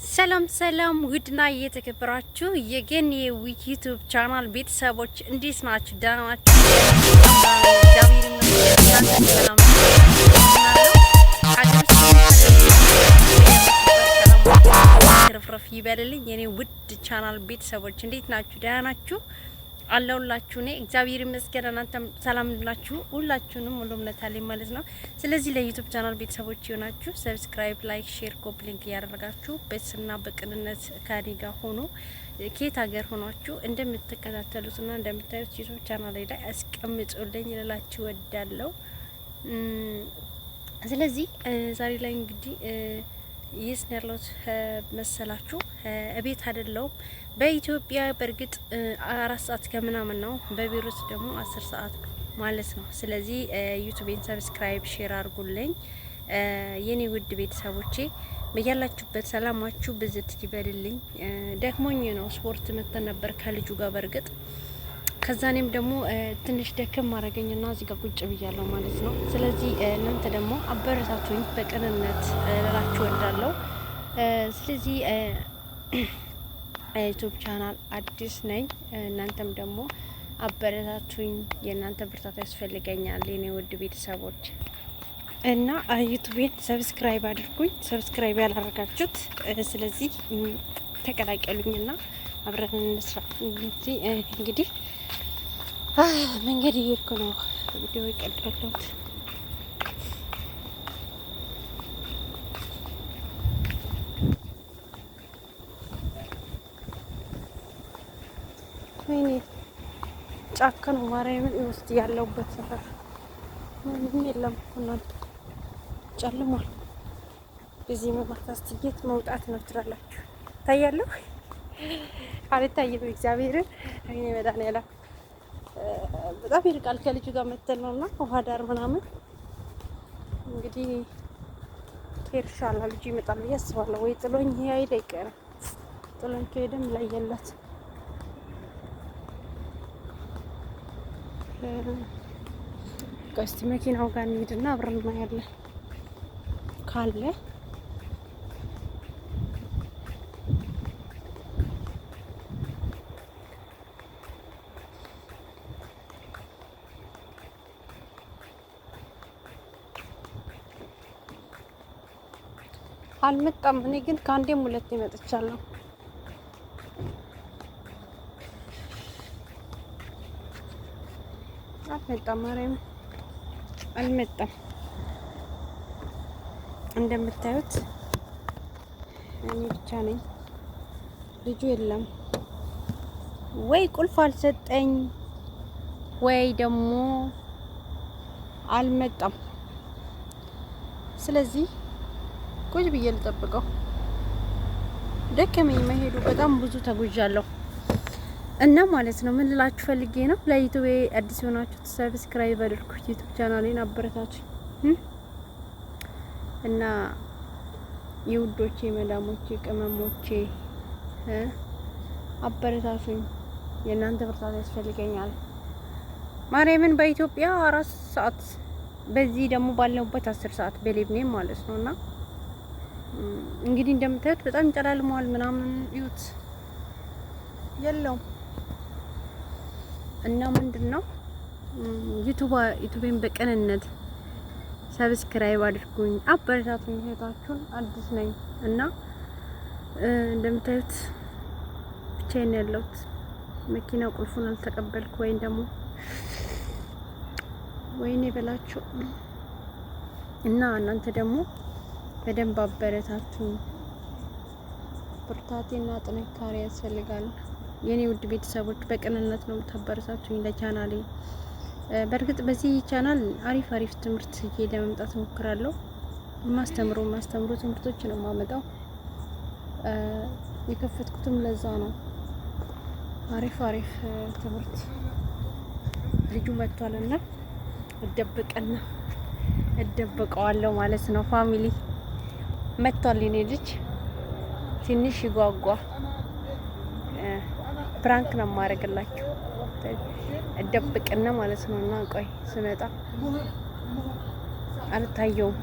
ሰላም ሰላም ውድና እየተከበራችሁ የገኒ ዩቲዩብ ቻናል ቤተሰቦች እንዴት ናችሁ? ደህና ናችሁ? ረፍረፍ ይበልልኝ የኔ ውድ ቻናል ቤተሰቦች እንዴት ናችሁ? ደህና ናችሁ? አለሁላችሁ እኔ እግዚአብሔር ይመስገን። እናንተም ሰላም ናችሁ? ሁላችሁንም ሁሉ እምነት አለኝ ማለት ነው። ስለዚህ ለዩቲዩብ ቻናል ቤተሰቦች ይሆናችሁ ሰብስክራይብ፣ ላይክ፣ ሼር፣ ኮፒ ሊንክ ያደረጋችሁ በስና በቅንነት ከኔ ጋር ሆኖ ከየት ሀገር ሆናችሁ እንደምትከታተሉትና እንደምታዩት ዩቲዩብ ቻናል ላይ አስቀምጡልኝ ልላችሁ ወዳለሁ። ስለዚህ ዛሬ ላይ እንግዲህ ይስነርሎት መሰላችሁ እቤት አይደለሁም። በኢትዮጵያ በእርግጥ 4 ሰዓት ከምናምን ነው፣ በቤሩት ደግሞ 10 ሰዓት ማለት ነው። ስለዚህ ዩቲዩብን ሰብስክራይብ ሼር አድርጉልኝ የኔ ውድ ቤተሰቦቼ። በያላችሁበት ሰላማችሁ ብዝት ይበልልኝ። ደክሞኝ ነው ስፖርት መተን ነበር ከልጁ ጋር በእርግጥ ከዛኔም ደግሞ ትንሽ ደከም ማረገኝና እዚህ ጋር ቁጭ ብያለሁ ማለት ነው። ስለዚህ እናንተ ደግሞ አበረታቱኝ በቅንነት ልላችሁ ወዳለሁ። ስለዚህ ዩቲዩብ ቻናል አዲስ ነኝ፣ እናንተም ደግሞ አበረታቱኝ። የእናንተ ብርታት ያስፈልገኛል የኔ ውድ ቤተሰቦች እና ዩቲዩብን ሰብስክራይብ አድርጉኝ፣ ሰብስክራይብ ያላረጋችሁት። ስለዚህ ተቀላቀሉኝና አብረን እንስራ። እንግዲህ መንገድ እየሄድኩ ነው ቪዲዮ ይቀዳለሁት። ወይኔ ጫካ ነው ማርያምን ውስጥ ያለውበት ሰፈር ምንም የለም። እናንተ ጨልሟል። በዚህ መማታ ስትጌት መውጣት ነው ትላላችሁ። ታያለሁ አልታየም። እግዚአብሔርን አይኔ መድኃኒዓለም በጣም ይርቃል። ከልጁ ጋር መተል ነውና ውሃ ዳር ምናምን እንግዲህ ኬርሻላ ልጁ ይመጣል ብዬ አስባለሁ። ወይ ጥሎኝ ያይል አይቀርም። ጥሎኝ ከሄደም ለየለት እስቲ መኪናው ጋር እንሂድና አብረን እናያለን ካለ አልመጣም። እኔ ግን ከአንዴም ሁለቴ መጥቻለሁ። አልመጣም፣ ማርያም አልመጣም። እንደምታዩት እኔ ብቻ ነኝ፣ ልጁ የለም። ወይ ቁልፍ አልሰጠኝ ወይ ደግሞ አልመጣም። ስለዚህ ቁጭ ብዬ ልጠብቀው። ደከመኝ መሄዱ፣ በጣም ብዙ ተጉዣለሁ እና ማለት ነው። ምን ልላችሁ ፈልጌ ነው፣ ለዩቲዩብ አዲስ የሆናችሁ ሰብስክራይብ አድርጉ፣ ዩቲዩብ ቻናሌን አበረታቱ እና የውዶቼ መዳሞቼ ቅመሞቼ አበረታቱኝ። የእናንተ ብርታት ያስፈልገኛል። ማርያምን በኢትዮጵያ 4 ሰዓት በዚህ ደግሞ ባለውበት 10 ሰዓት በሌብኔም ማለት ነውና እንግዲህ እንደምታዩት በጣም ጨላልሟል ምናምን ይዩት የለውም። እና ምንድነው ዩቲዩብን በቅንነት ሰብስክራይብ አድርጉኝ፣ አበረታቱኝ። እህታችሁን አዲስ ነኝ እና እንደምታዩት ብቻዬን ያለሁት መኪና ቁልፉን አልተቀበልኩ ወይም ደግሞ ወይኔ በላችሁ እና እናንተ ደግሞ በደንብ አበረታቱኝ። ብርታቴና ጥንካሬ ያስፈልጋል የኔ ውድ ቤተሰቦች። በቅንነት ነው የምታበረታቱኝ ለቻናሌ። በእርግጥ በዚህ ቻናል አሪፍ ትምህርት ለመምጣት እሞክራለሁ። ማስተምሩ ትምህርቶች ነው የማመጣው። የከፈትኩትም ለዛ ነው። አሪፍ ትምህርት ልጁ መጥቷልና እደብቀዋለሁ ማለት ነው። ፋሚሊ መጥቷል። የኔ ልጅ ትንሽ ይጓጓ። ፕራንክ ነው የማደርግላችሁ። እደብቅና ማለት ነውና ቆይ ስመጣ አልታየውም።